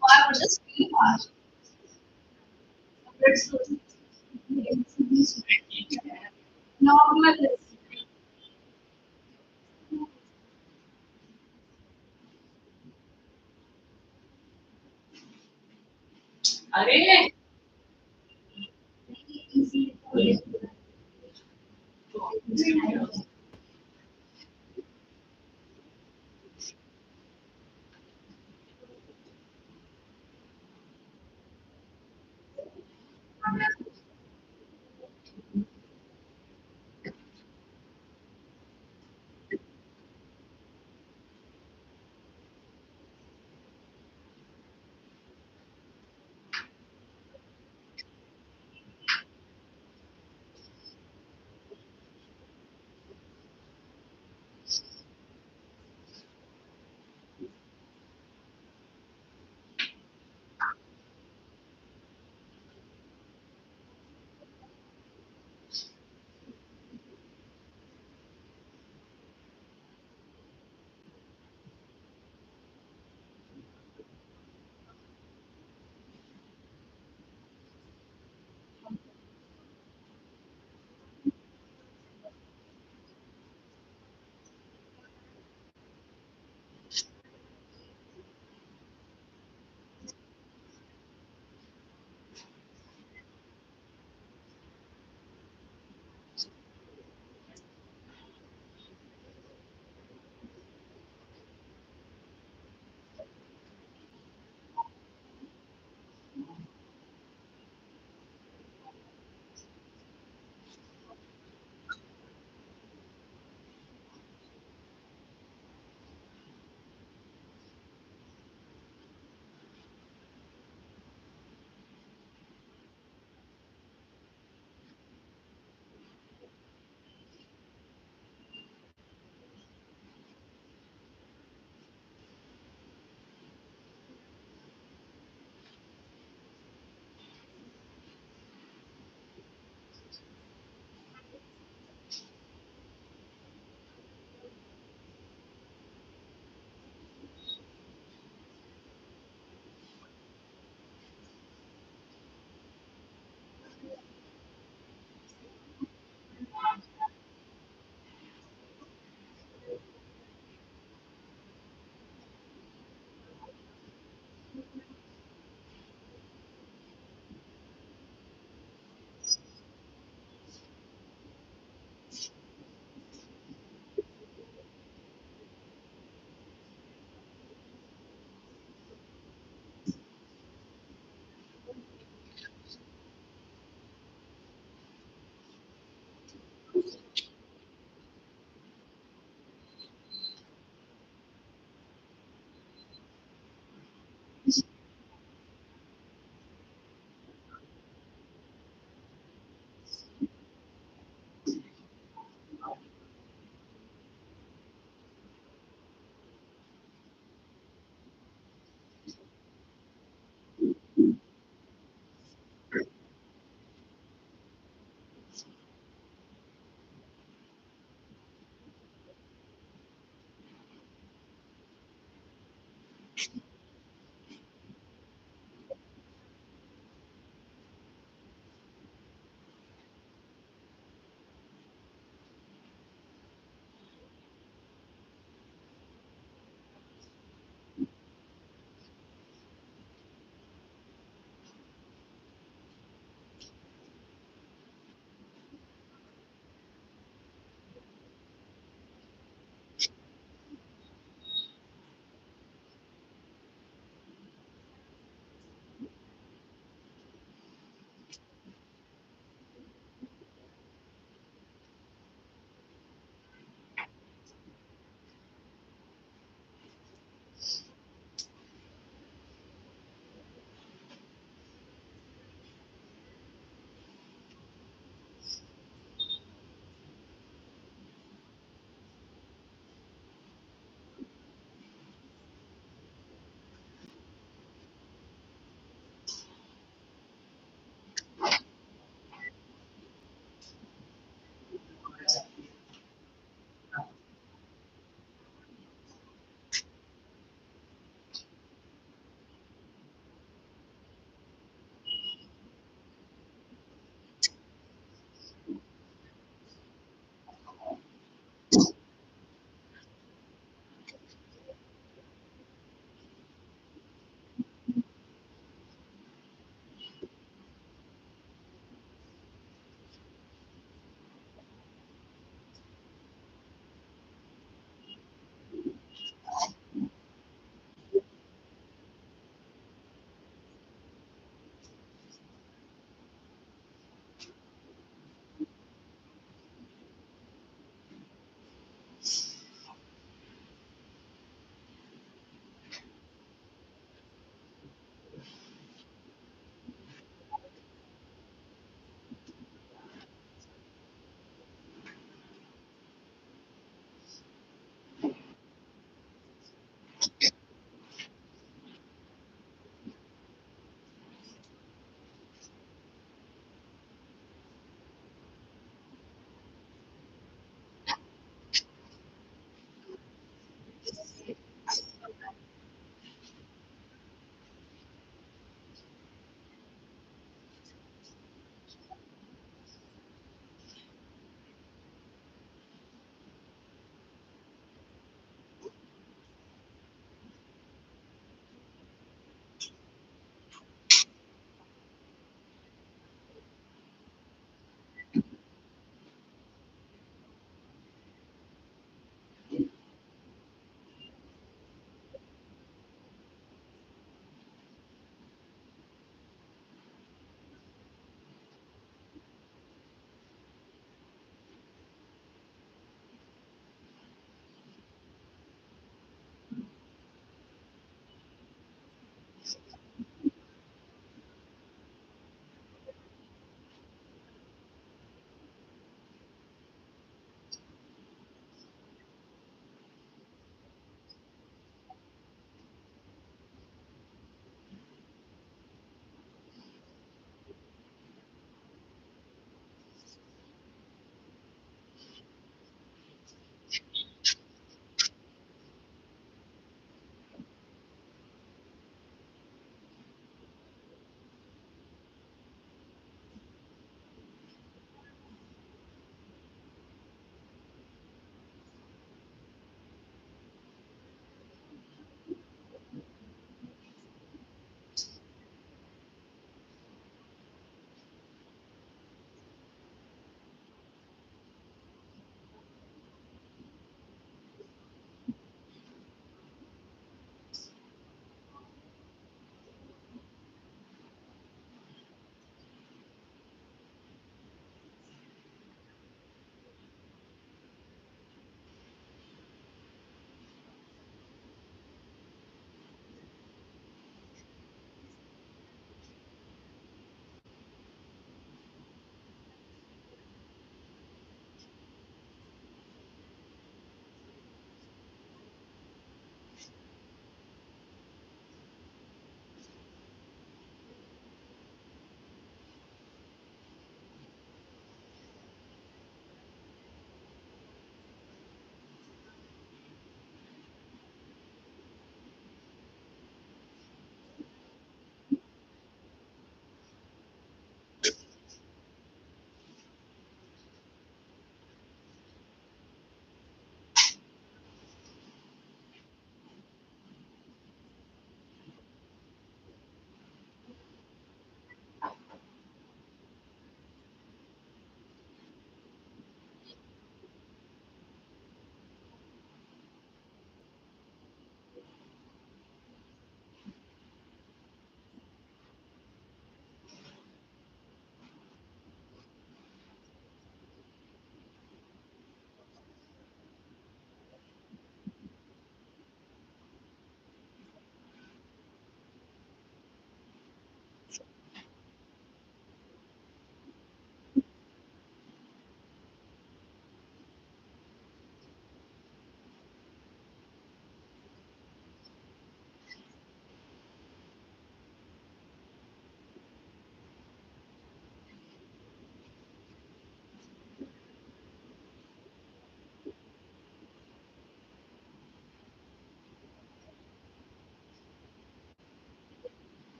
C: Why would this be hard? Normal.
H: अरे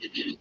A: Okay.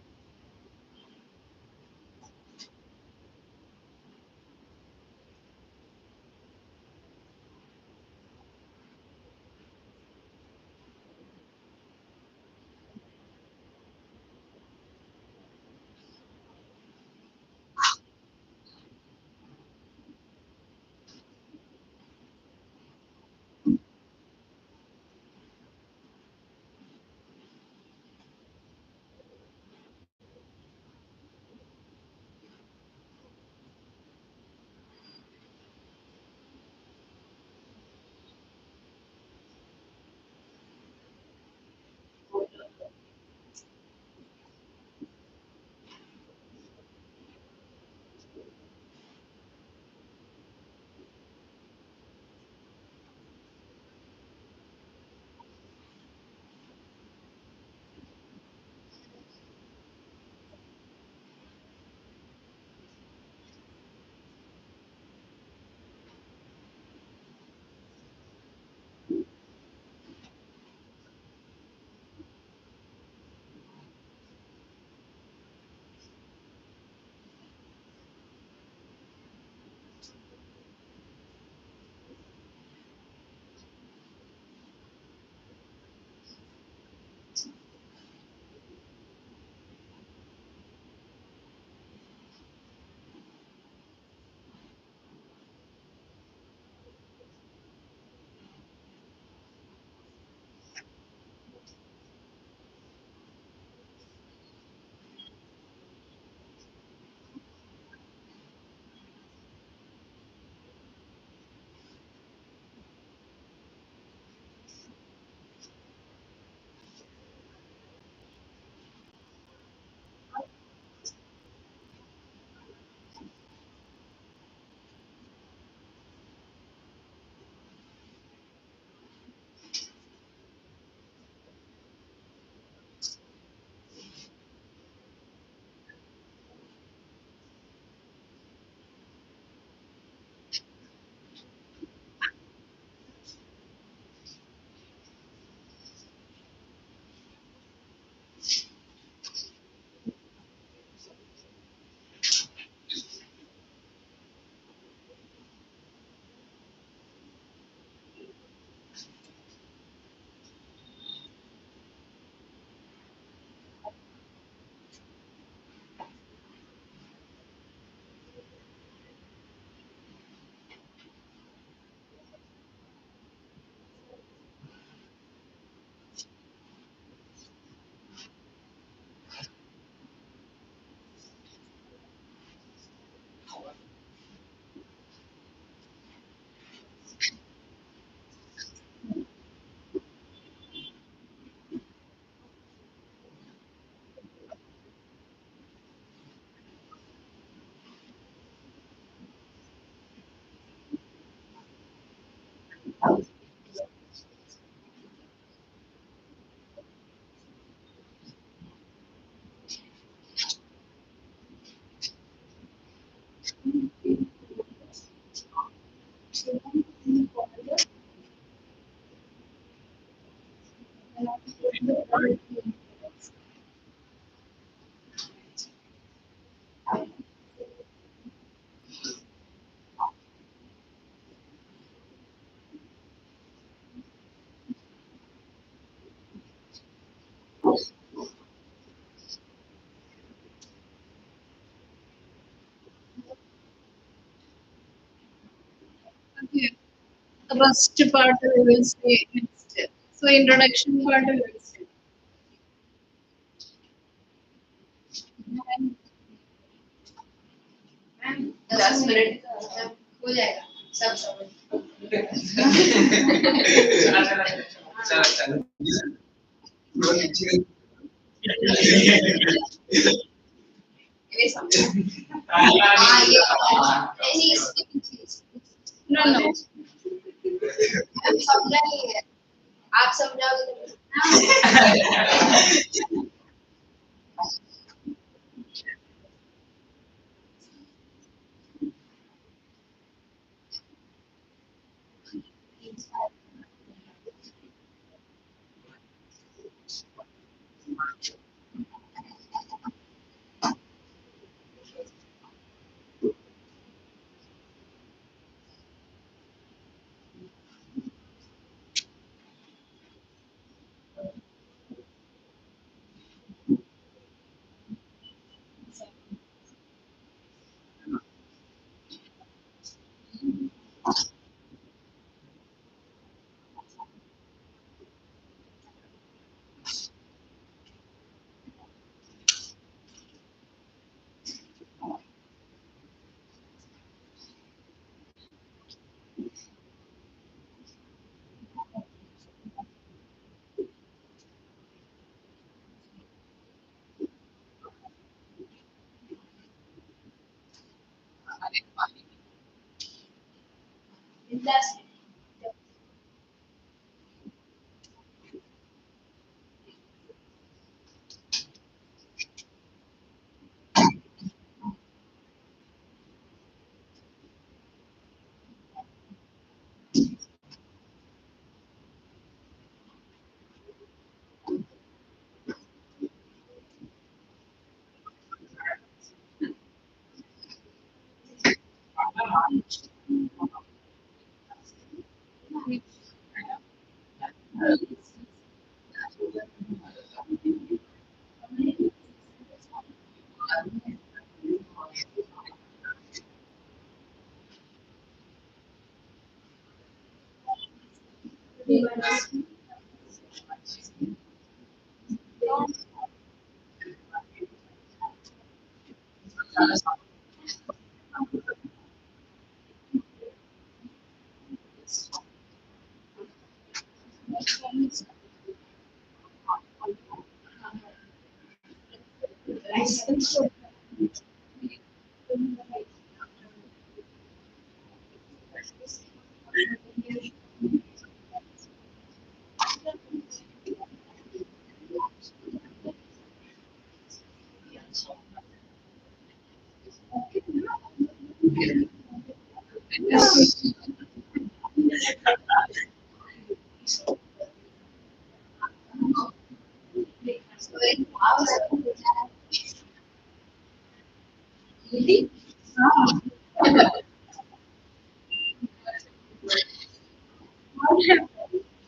A: The rest part we will see next. So introduction part we will see.
F: Ma'am 10 minute हो जाएगा सब समझ
H: चला चला
D: चलो चलो
F: ये समझ
H: चला
F: हाँ ये नहीं इसके पीछे
A: No, no.
F: मैम समझा नहीं है आप समझाओगे तो
A: That's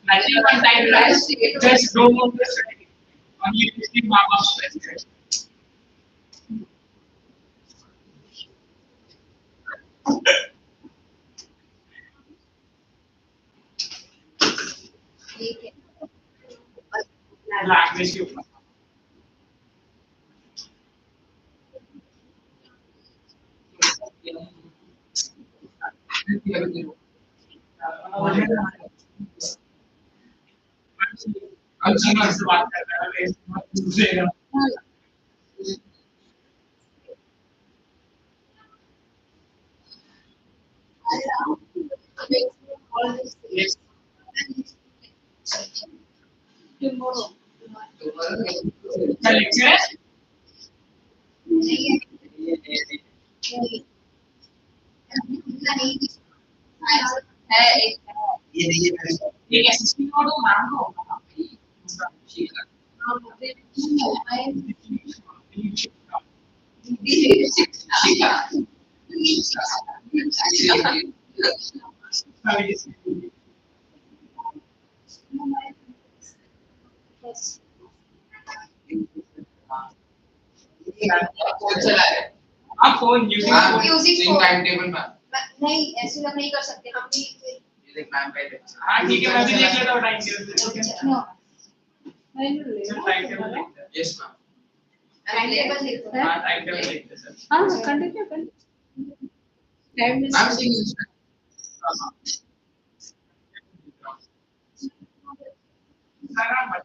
H: Nothing one time just don't want to study. Only 15 marks of stress. Language you. Alzheimer से बात कर रहा है दूसरे yes
A: tomorrow.
H: क्या लेक्चर है ये एसएसटी का तो नाम तो होगा
D: कौन चला है
H: आप phone using
D: ma'am
H: phone
D: using time table ma'am
F: नहीं ऐसे हम नहीं कर सकते हम भी
D: ये देख मैम का ही लेक्चर
H: हाँ ठीक है मैं भी देख लेता हूँ time table
A: No. I will read.
H: Time table
D: yes ma'am
F: time table देखते हैं
H: हाँ टाइम टेबल देखते sir
A: Ah, continue, continue. Time is
D: ma'am single
H: सारा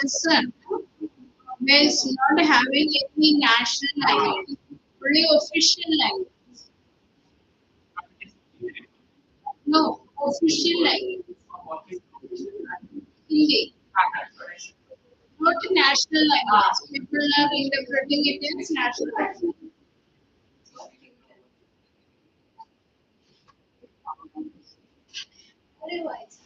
A: Listen, means not having any national language, only official language. No, official language. Hindi, not national language. People are interpreting it as national language. Otherwise,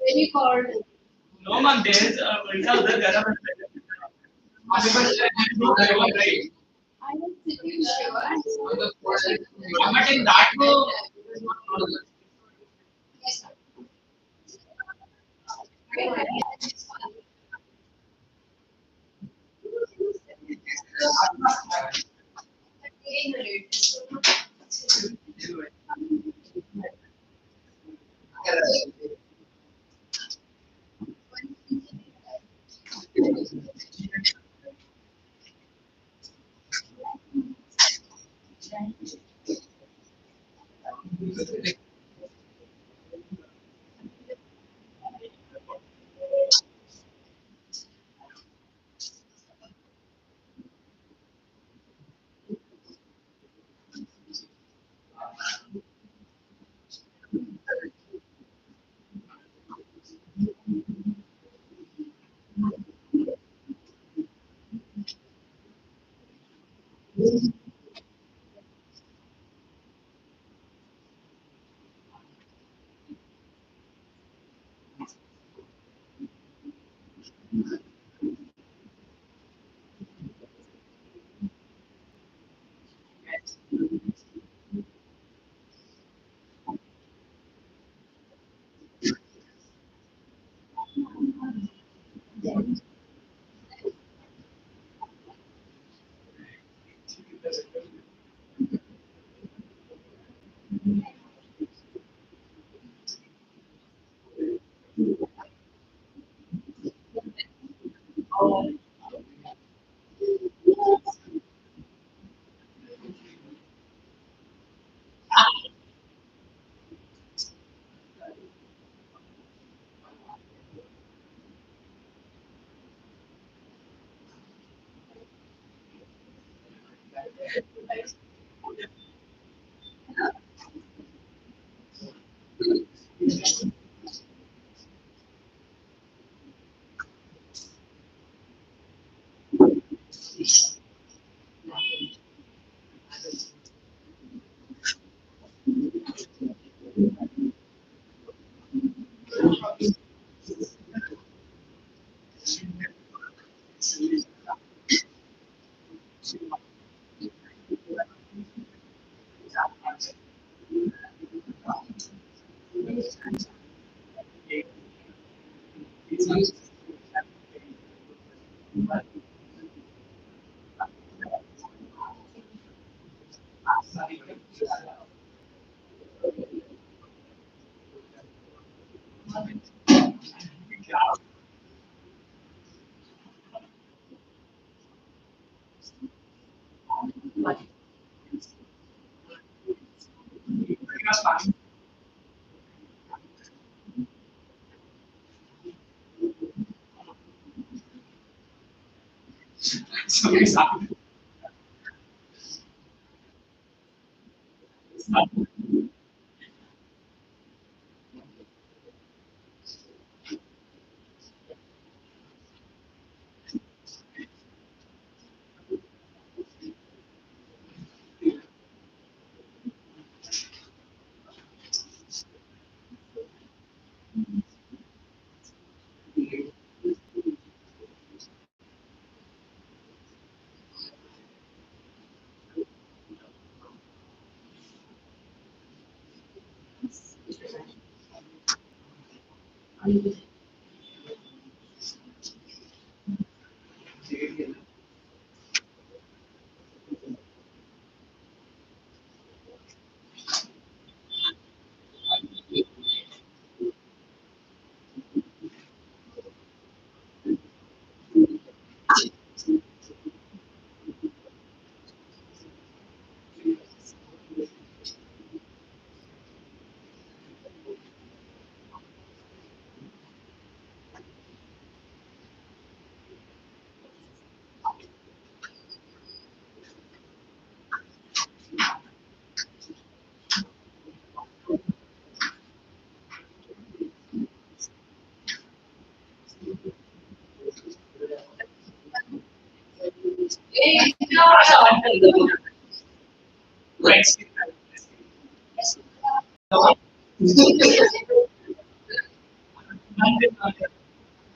A: Very cold.
H: No, ma'am, there is ulta udhar garam hai. आपके पास no flavor, right?
A: I was sitting there.
H: But in that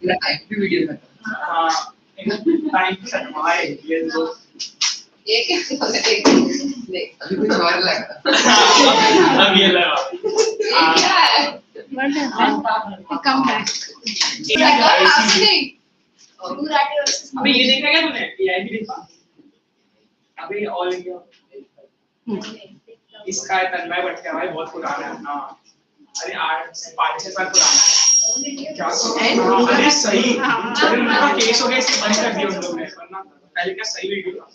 D: तेरा time भी video में था।
H: Time set हमारे ये तो
E: ये कैसे हो गया?
D: अभी कुछ और लगा।
H: अब ये लगा
E: ये क्या है?
A: What happened? Come back.
E: Murati versus
H: अबे ये देखा क्या तूने एआई भी देखा अबे ऑल इंडिया इसका तन्मय भट्टाचार्य बहुत पुराना है हाँ अरे 5-6 साल पुराना है क्या अरे सही अरे उनका केस हो गया इसलिए बंद कर दिया उन लोगों ने वरना पहले का सही वीडियो था